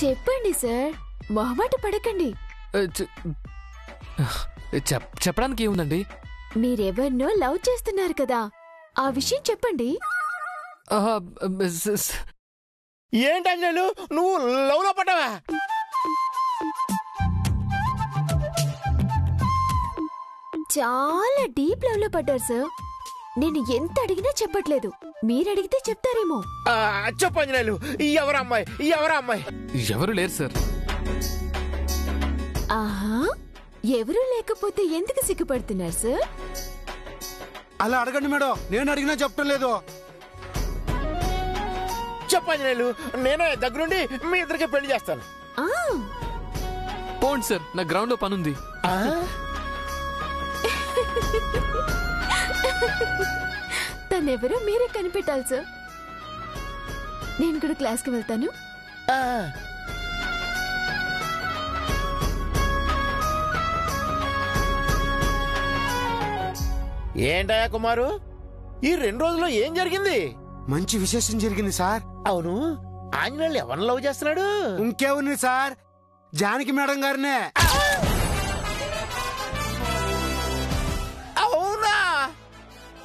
చెప్పండి సార్, మొహమాట పడకండి. చెప్పడానికి ఏముందండి? మీరెవరినో లవ్ చేస్తున్నారు కదా, ఆ విషయం చెప్పండి. ఏంటంజలు, నువ్వు లవ్ లో పడ్డావా? చాలా డీప్ లవ్ లో పడ్డారు సార్. నేను ఎంత అడిగినా చెప్పట్లేదు, మీరడిగితే చెప్తారేమో. చెప్పు అంజనేయులు, ఎవరమ్మాయి? ఎవరు లేరు సార్. ఆహా, ఎవరూ లేకపోతే ఎందుకు సిగ్గుపడుతున్నారు సార్? అలా అడగండి మేడం, నేను అడిగినా చెప్పడం లేదు. చెప్పు అంజనేయులు, నేనే దగ్గరుండి మీ ఇద్దరికి పెళ్లి చేస్తాను. పోండి సార్, నా గ్రౌండ్ లో పనుంది. తనెవరో మీరే కనిపెట్టాలి సార్. నేను కూడా క్లాస్కి వెళ్తాను. ఏంటయ్యా కుమారు, ఈ 2 రోజుల్లో ఏం జరిగింది? మంచి విశేషం జరిగింది సార్. అవును, ఆంజనేయులు ఎవరిని లవ్ చేస్తున్నాడు? ఇంకేముంది సార్, జానకి మేడం గారినే. అవునా?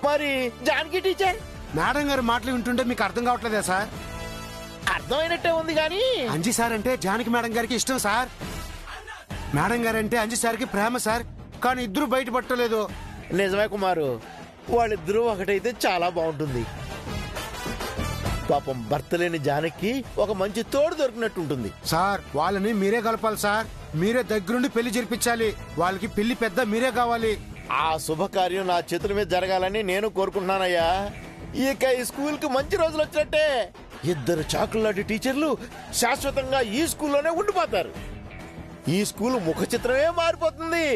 మరి జానకి టీచర్? మేడం గారి మాటలు వింటుంటే మీకు అర్థం కావట్లేదా సార్? అర్థమైనట్టే ఉంది గాని. అంజి సార్ అంటే జానకి మేడం గారికి ఇష్టం సార్. మేడం గారంటే అంజి సార్కి ప్రేమ సార్. కానీ ఇద్దరు బయటపట్టలేదు. నిజమే కుమారు, వాళ్ళిద్దరూ ఒకటైతే చాలా బాగుంటుంది. పాపం భర్త లేని జానకి ఒక మంచి తోడు దొరికినట్టుంటుంది. సార్, వాళ్ళని మీరే కలపాలి సార్. మీరే దగ్గరుండి పెళ్లి జరిపించాలి. వాళ్ళకి పెళ్లి పెద్ద మీరే కావాలి. ఆ శుభకార్యం నా చేతుల మీద జరగాలని నేను కోరుకుంటున్నానయ్యా. ఇక ఈ స్కూల్ కి మంచి రోజులు వచ్చినట్టే. 2 చాకుల్లాంటి టీచర్లు శాశ్వతంగా ఈ స్కూల్లోనే ఉండిపోతారు. ఈ స్కూల్ ముఖ చిత్రమే మారిపోతుంది.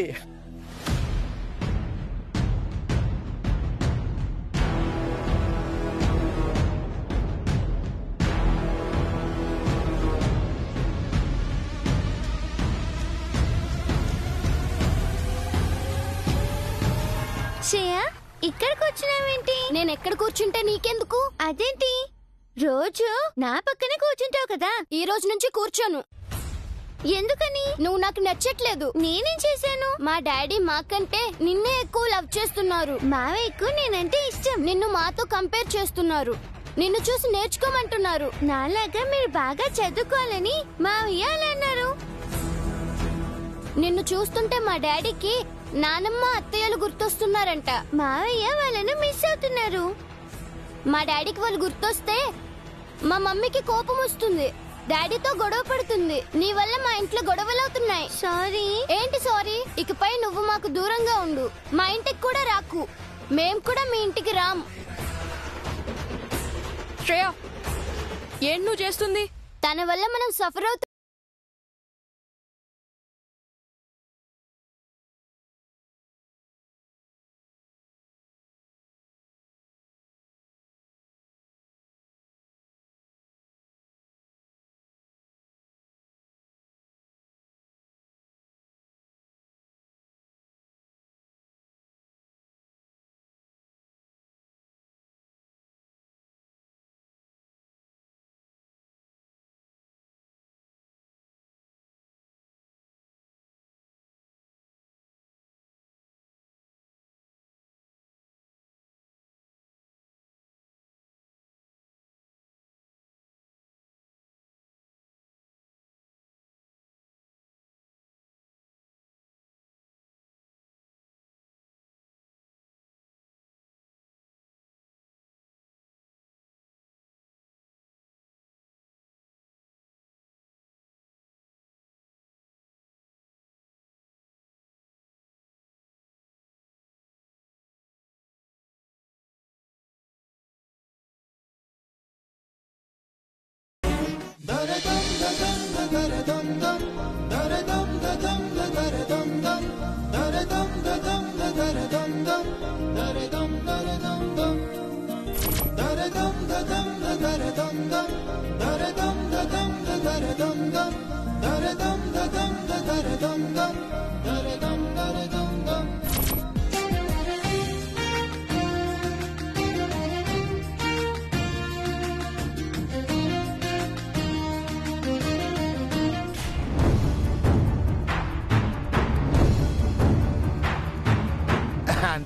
ఇక్కడ కూర్చున్నావేంటి? నేను ఎక్కడ కూర్చుంటే నీకెందుకు? అదేంటి, రోజు నా పక్కనే కూర్చుంటావు కదా. ఈ రోజు నుంచి కూర్చోను. ఎందుకని? నువ్వు నాకు నచ్చట్లేదు. నేనేం చేశాను? మా డాడీ మాకంటే నిన్నే ఎక్కువ లవ్ చేస్తున్నారు. మావయ్యకు నేనంటే ఇష్టం. నిన్ను మాతో కంపేర్ చేస్తున్నారు. నిన్ను చూసి నేర్చుకోమంటున్నారు. నాలాగా మీరు బాగా చదువుకోవాలని మావయ్య అలా అన్నారు. నిన్ను చూస్తుంటే మా డాడీకి నానమ్మ అత్తయ్యలు గుర్తొస్తున్నారంట. మావయ్య వాళ్ళను మిస్ అవుతున్నారు. మా డాడీకి వాళ్ళు గుర్తొస్తే మా మమ్మీకి కోపం వస్తుంది. డాడీతో గొడవ పడుతుంది. నీ వల్ల మా ఇంట్లో గొడవలు అవుతున్నాయి. సారీ. ఏంటి సారీ? ఇకపై నువ్వు మాకు దూరంగా ఉండు. మా ఇంటికి కూడా రాకు. మేం కూడా మీ ఇంటికి రాం. శ్రేయ, ఏం నువ్వు చేస్తుంది? తన వల్ల మనం సఫర్ అవుతాం.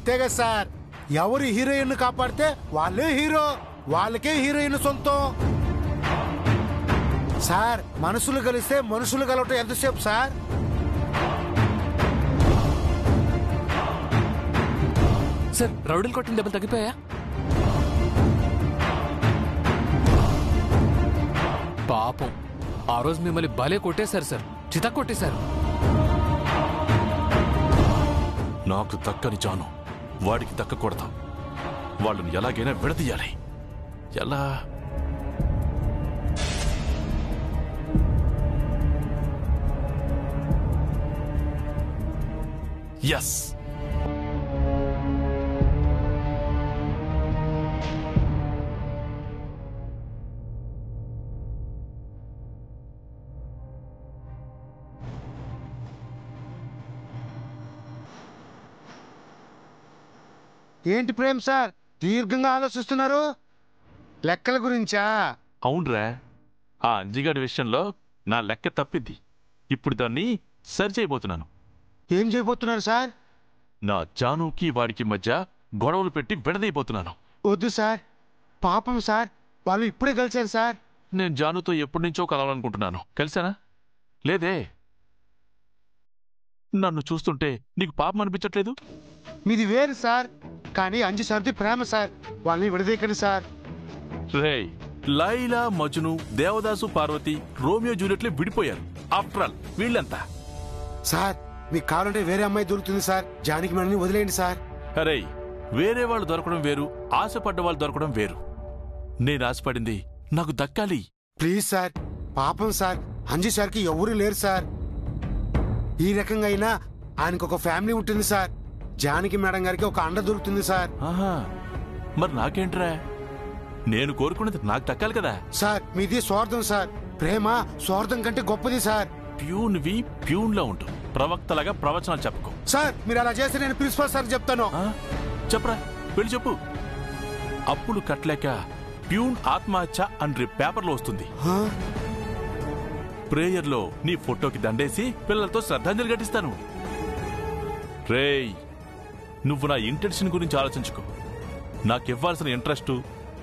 అంతే కదా సార్. ఎవరు హీరోయిన్ కాపాడితే వాళ్ళే హీరో, వాళ్ళకే హీరోయిన్ సొంతం. సార్ మనసులు కలిస్తే మనుషులు కలవటం ఎంతసేపు సార్? సార్ రౌడీలు కొట్టిన దెబ్బలు తగ్గిపోయా? పాపం ఆ రోజు మిమ్మల్ని భలే కొట్టేశారు సార్, చితా కొట్టేశారు. నాకు దక్కని జాను వాడికి దక్కకూడదు. వాళ్ళని ఎలాగైనా విడదీయాలి. ఎలా? ఎస్, ఏంటి ప్రేమ్ సార్ దీర్ఘంగా ఆలోచిస్తున్నారు? లెక్కల గురించా? అవునరా, ఆ అంజిగాడి విషయంలో నా లెక్క తప్పింది. ఇప్పుడు దాన్ని సరిచేయబోతున్నాను. ఏం చేయబోతున్నారు సార్? నా జానుకి వాడికి మధ్య గొడవలు పెట్టి విడదీయబోతున్నాను. వద్దు సార్, పాపం సార్, వాళ్ళు ఇప్పుడే కలిశారు సార్. నేను జానుతో ఎప్పటి నుంచో కలవాలనుకుంటున్నాను. కలిసానా? లేదే. నన్ను చూస్తుంటే నీకు పాపం అనిపించట్లేదు? మీది వేరు సార్, కానీ అంజు సార్ది ప్రేమ సార్. వాళ్ళని విడదీయకండి సార్. రేయ్, లైలా, మజ్ను, దేవదాసు, పార్వతి, రోమియో జూలియట్లే విడిపోయారు. ఆఫ్టర్ ఆల్ వీళ్ళంతా. సార్ మీకు కావాలంటే వేరే అమ్మాయి దొరుకుతుంది సార్. జానకి మేడని వదిలేయండి సార్. అరే, వేరే వాళ్ళు దొరకడం వేరు, ఆశపడ్డ వాళ్ళు దొరకడం వేరు. నేను ఆశపడింది నాకు దక్కాలి. ప్లీజ్ సార్, పాపం సార్, అంజు సార్కి ఎవరూ లేరు సార్. ఈ రకంగా అయినా ఆయనకు ఒక ఫ్యామిలీ ఉంటుంది సార్. జానకి మేడం గారికి ఒక అండ దొరుకుతుంది సార్. ఆహా, మరి నాకేంట్రా? నేను కోరుకున్నది నాకు దక్కాలి కదా. సార్ మీది స్వార్థం సార్. ప్రేమ స్వార్థం కంటే గొప్పది సార్. ప్యూన్వి ప్యూన్లో ఉంటు, ప్రవక్తలాగా ప్రవచనాలు చెప్పుకో. సార్ మీరు అలా చేస్తే నేను ప్రిన్సిపల్ సార్ చెప్తాను. చెప్పరా, వెళ్ళి చెప్పు. అప్పులు కట్టలేక ప్యూన్ ఆత్మహత్య అని పేపర్లో వస్తుంది. ప్రేయర్లో నీ ఫోటోకి దండేసి పిల్లలతో శ్రద్ధాంజలి ఘటిస్తాను. రేయ్, నువ్వు నా ఇంటెన్షన్ గురించి ఆలోచించుకో. నాకివ్వాల్సిన ఇంట్రెస్ట్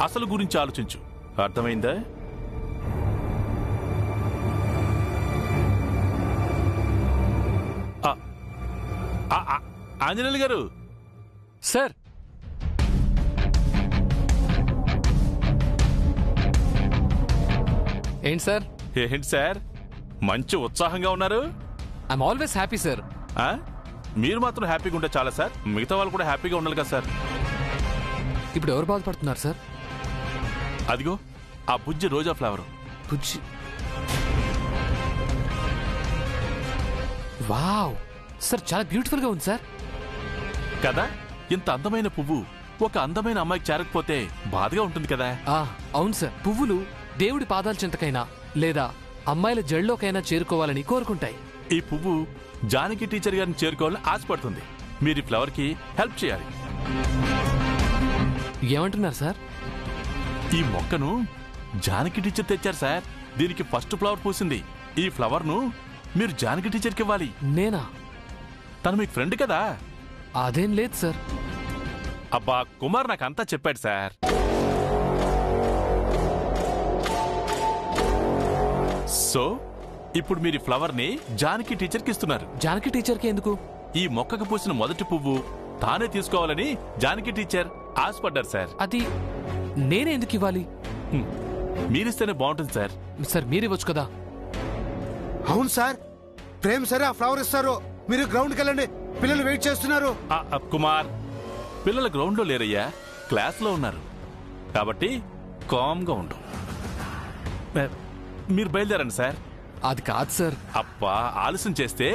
అసలు గురించి ఆలోచించు. అర్థమైందా? ఆంజనేయులు గారు. సార్ ఏంటి సార్? ఏంటి సార్ మంచి ఉత్సాహంగా ఉన్నారు? I'm always happy sir. మీరు మాత్రం హ్యాపీగా ఉంటే చాలా సార్, మిగతా వాళ్ళు కూడా హ్యాపీగా ఉండాలి కదా సార్. ఇప్పుడు ఎవరు బాధపడుతున్నారు సార్? అదిగో ఆ బుజ్జి రోజా ఫ్లవర్. బుజ్జి? వావ్ సార్, చాలా బ్యూటిఫుల్ గా ఉంది సార్. కదా, ఇంత అందమైన పువ్వు ఒక అందమైన అమ్మాయికి చేరకపోతే బాధగా ఉంటుంది కదా. అవును సార్, పువ్వులు దేవుడి పాదాల చింతకైనా లేదా అమ్మాయిల జళ్ళలోకైనా చేరుకోవాలని కోరుకుంటాయి. ఈ పువ్వు జానకి టీచర్ గారిని చేరుకోవాలని ఆశపడుతుంది. మీరు ఈ ఫ్లవర్ కి హెల్ప్ చేయాలి. ఏమంటున్నారు సార్? ఈ మొక్కను జానకి టీచర్ తెచ్చారు సార్. దీనికి ఫస్ట్ ఫ్లవర్ పూసింది. ఈ ఫ్లవర్ ను మీరు జానకి టీచర్కి ఇవ్వాలి. నేనా? తను మీకు ఫ్రెండ్ కదా. అదేం లేదు సార్. అబ్బా, కుమార్ నాకంతా చెప్పాడు సార్. సో ఇప్పుడు మీరు ఈ ఫ్లవర్ ని జానకి టీచర్కి ఇస్తున్నారు. జానకి టీచర్కి ఎందుకు? ఈ మొక్కకు పూసిన మొదటి పువ్వు తానే తీసుకోవాలని జానకి టీచర్ ఆశపడ్డారు సార్. అది నేనే ఎందుకు ఇవ్వాలి? మీరిస్తేనే బాగుంటుంది సార్. సార్ మీరివ్వచ్చు కదా. అవును సార్, ప్రేమ్ సరే ఆ ఫ్లవర్ ఇస్తారు. మీరు గ్రౌండ్కి వెళ్ళండి, పిల్లలు వెయిట్ చేస్తున్నారు. కుమార్, పిల్లలు గ్రౌండ్ లో లేరయ్యా, క్లాస్ లో ఉన్నారు. కాబట్టి కామ్ గా ఉండు. మీరు బయలుదేరండి సార్. అది కాదు సార్. అబ్బా, ఆలస్యం చేస్తే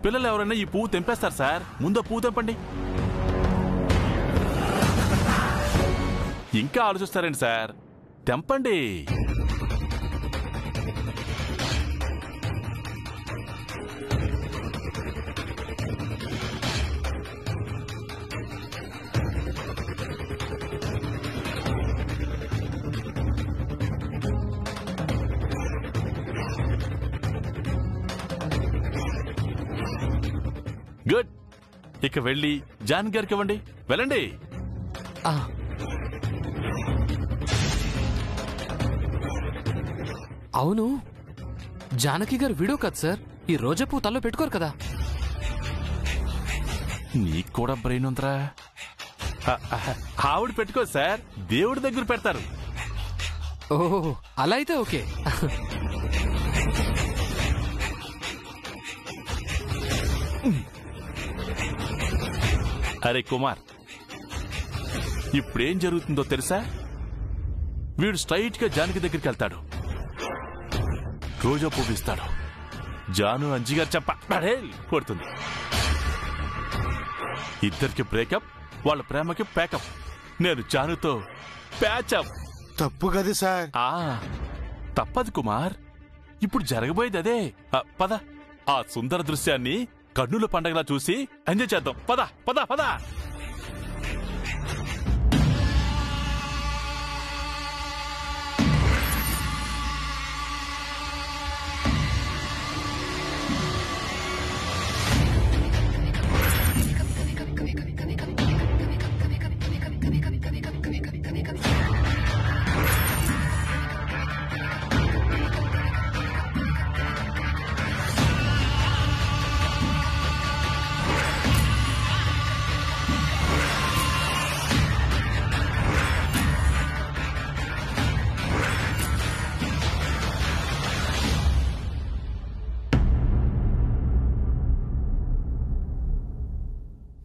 పిల్లలు ఎవరైనా ఈ పువ్వు తెంపేస్తారు సార్. ముందు పువ్వు తెంపండి. ఇంకా ఆలోచిస్తారండి సార్, తెంపండి. గుడ్. ఇక వెళ్ళి జాన్ గారికి ఇవ్వండి. వెళ్ళండి. ఆ, అవును, జానకి గారు విడో కదా సార్, ఈ రోజా పువ్వు తల్లో పెట్టుకోరు కదా. నీకు కూడా బ్రెయిన్ ఉందిరా. ఆవిడ పెట్టుకో సార్, దేవుడి దగ్గర పెడతారు. ఓహో, అలా అయితే ఓకే. అరే కుమార్, ఇప్పుడేం జరుగుతుందో తెలుసా? వీడు స్ట్రైట్ గా జానకి దగ్గరికి వెళ్తాడు, రోజా పువ్వు ఇస్తాడు. జాను అంజిగారు చెప్పడే కొడుతుంది. ఇద్దరికి బ్రేకప్, వాళ్ళ ప్రేమకి ప్యాకప్. నేను జానుతో ప్యాచప్. తప్పు కదా సార్. తప్పదు కుమార్, ఇప్పుడు జరగబోయేది అదే. పద, ఆ సుందర దృశ్యాన్ని కన్నుల పండగలా చూసి ఎంజాయ్ చేద్దాం. పద పద పద.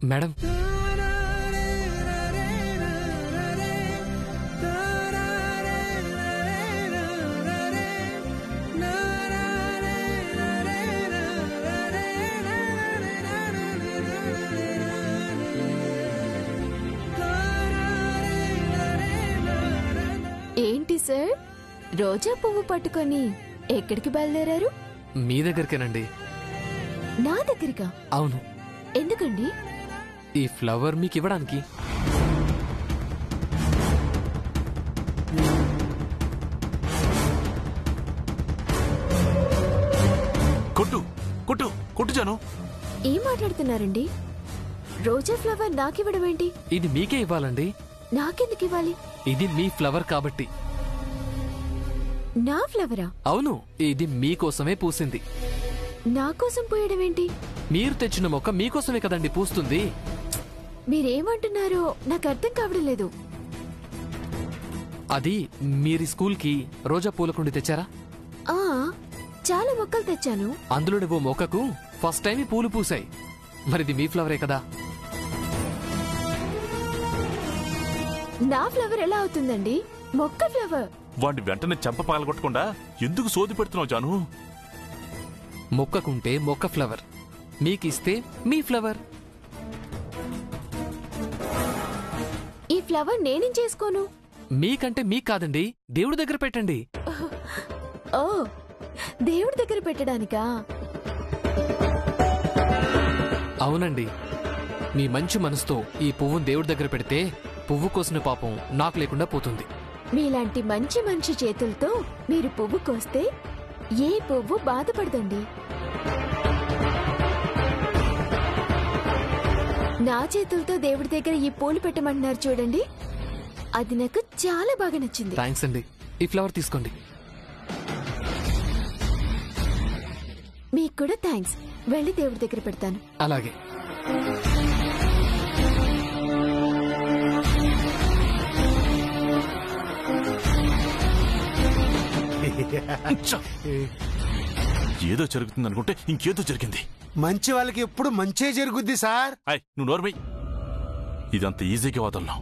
మేడం, ఏంటి సార్, రోజా పువ్వు పట్టుకొని ఎక్కడికి బయలుదేరారు? మీ దగ్గరికేనండి. నా దగ్గరికా? అవును. ఎందుకండి? ఈ ఫ్లవర్ మీకు ఇవ్వడానికి. కొట్టు కొట్టు కొట్టు జాను. ఏం మాట్లాడుతున్నారండి? రోజా ఫ్లవర్ నాకివ్వడం ఏంటి? ఇది మీకే ఇవ్వాలండి. నాకెందుకు ఇవ్వాలి? ఇది మీ ఫ్లవర్ కాబట్టి. నా ఫ్లవరా? అవును, ఇది మీకోసమే పూసింది. నా కోసం పోయడం ఏంటి? మీరు తెచ్చిన మొక్క మీకోసమే కదండి పూస్తుంది. మీరేమంటున్నారో నాకు అర్థం కావడం లేదు. అది మీరు స్కూల్కి రోజా పూలకుండి తెచ్చారా? ఆ, చాలా మొక్కలు తెచ్చాను. అందులోని ఓ మొక్కకు ఫస్ట్ టైం ఈ పూలు పూసాయి. మరిది మీ ఫ్లవరే కదా. నా ఫ్లవర్ ఎలా అవుతుందండి? మొక్క ఫ్లవర్. వాడిని వెంటనే చెంప పగలగొట్టకుండా ఎందుకు సోది పెడుతున్నావు జాను? మొక్కకుంటే మొక్క ఫ్లవర్, మీకిస్తే మీ ఫ్లవర్. ఈ ఫ్లవర్ నేనేం చేసుకోను? మీకంటే మీకు కాదండి, దేవుడి దగ్గర పెట్టండి. ఓ, దేవుడి దగ్గర పెట్టడానికా? అవునండి. మీ మంచి మనసుతో ఈ పువ్వును దేవుడి దగ్గర పెడితే పువ్వు కోసిన పాపం నాకు లేకుండా పోతుంది. మీలాంటి మంచి మంచి చేతులతో మీరు పువ్వు కోస్తే ఏ పువ్వు బాధపడదండి. నా చేతులతో దేవుడి దగ్గర ఈ పూలు పెట్టమంటున్నారు చూడండి, అది నాకు చాలా బాగా నచ్చింది. థ్యాంక్స్ అండి. ఈ ఫ్లవర్ తీసుకోండి. మీకు కూడా థ్యాంక్స్. వెళ్ళి దేవుడి దగ్గర పెడతాను. అలాగే. ఏదో జరుగుతుంది అనుకుంటే ఇంకేదో జరిగింది. మంచి వాళ్ళకి ఎప్పుడు మంచే జరుగుద్ది సార్. నువ్వు నోర్మై. ఇదంత ఈజీగా వదలను.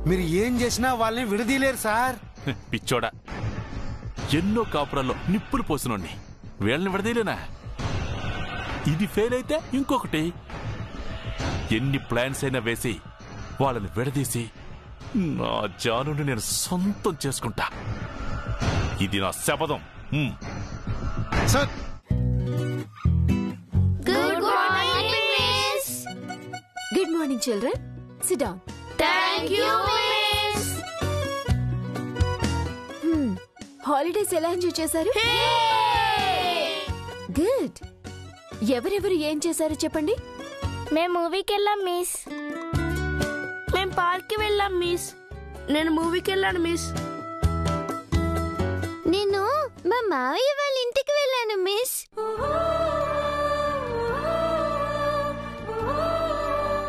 మీరు ఏం చేసినా వాళ్ళని విడదీయలేరు సార్. పిచ్చోడా, ఎన్నో కాపురాల్లో నిప్పులు పోసినోడిని వీళ్ళని విడదీయలేనా? ఇది ఫెయిల్ అయితే ఇంకొకటి. ఎన్ని ప్లాన్స్ అయినా వేసి వాళ్ళని విడదీసి నా జానుని నేను సొంతం చేసుకుంటా. ఇది నా శపథం. Sir, good morning miss. Good morning children. SIT down. Thank you miss. Holidays ఎలా ఎంజాయ్ చేశారు? గుడ్. ఎవరెవరు ఏం చేశారో చెప్పండి. మేము మూవీకి వెళ్ళాం మిస్. మేము పార్క్ కి వెళ్ళాం మిస్. నేను మూవీకి వెళ్ళాను మిస్. నేను మా మావయ్య వాళ్ళ ఇంటికి వెళ్ళాను మిస్.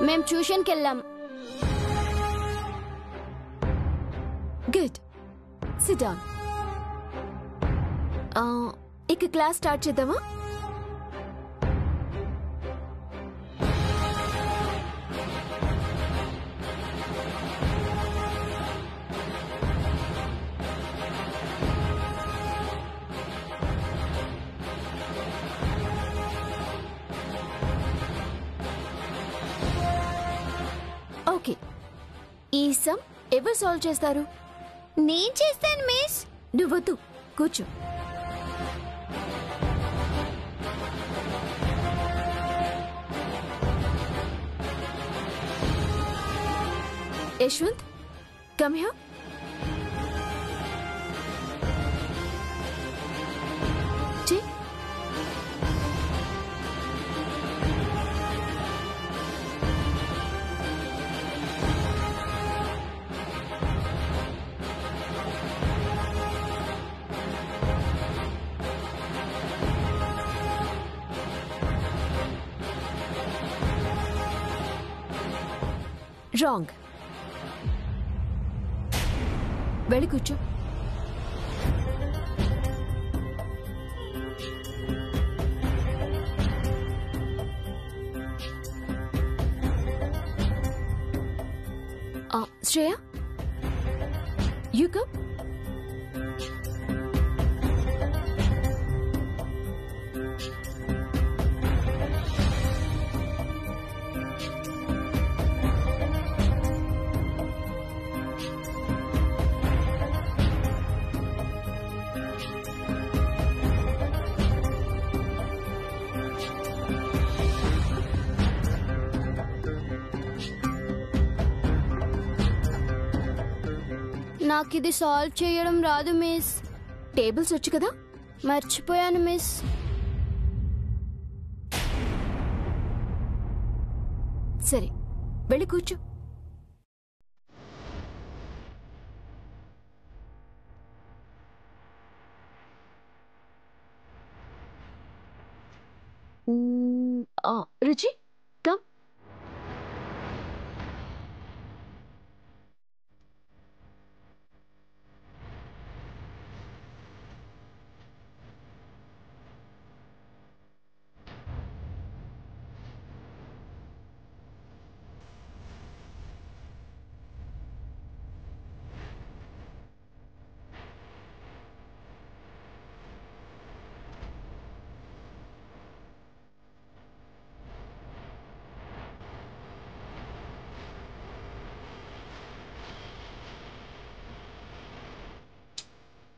మేము ట్యూషన్కి వెళ్ళాం. Good, SIT down. ఇక క్లాస్ స్టార్ట్ చేద్దామా? ఓకే, ఈ సమ్ ఎవరు సాల్వ్ చేస్తారు? నేను చేస్తాను మిస్. నువ్వొద్దు, కూర్చో. Yashwant, come here. రాంగ్. వెళ్ళి కూర్చో. Shreya, you come. నాకు ఇది సాల్వ్ చేయడం రాదు మిస్. టేబుల్స్ వచ్చు కదా? మర్చిపోయాను మిస్. సరే, వెళ్ళి కూర్చో. రుచి, కమ్.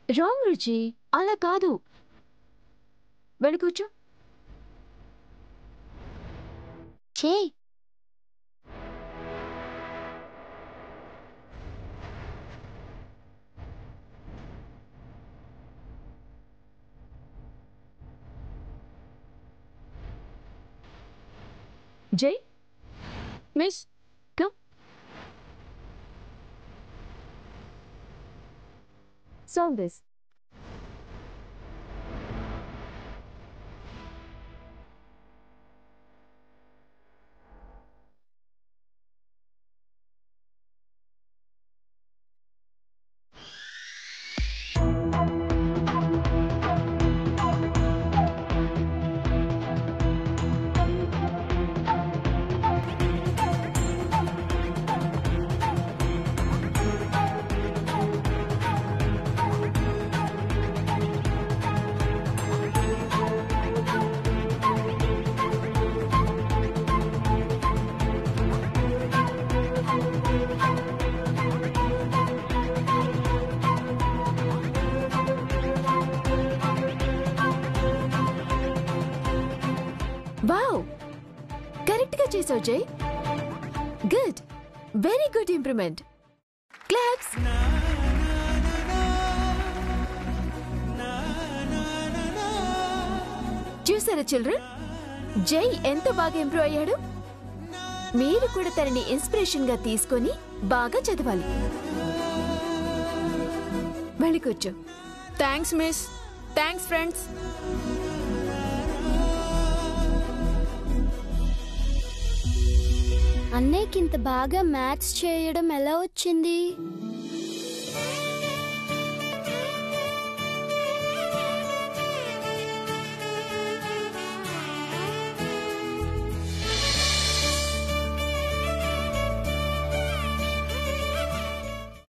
రాంగ్ రుచి, అలా కాదు. వెళ్ళి కూర్చో. జై, miss, come. Solve this. Wow, correct గా చేసావు జై. Good, very good improvement. Claps. చూసారా చిల్డ్రన్, జై ఎంత బాగా ఇంప్రూవ్ అయ్యాడు. మీరు కూడా తనని ఇన్స్పిరేషన్ గా తీసుకొని బాగా చదవాలి. వెళ్ళి కూర్చో. Thanks miss. Thanks friends. అన్నయ్యకి ఇంత బాగా మ్యాథ్స్ చేయడం ఎలా వచ్చింది?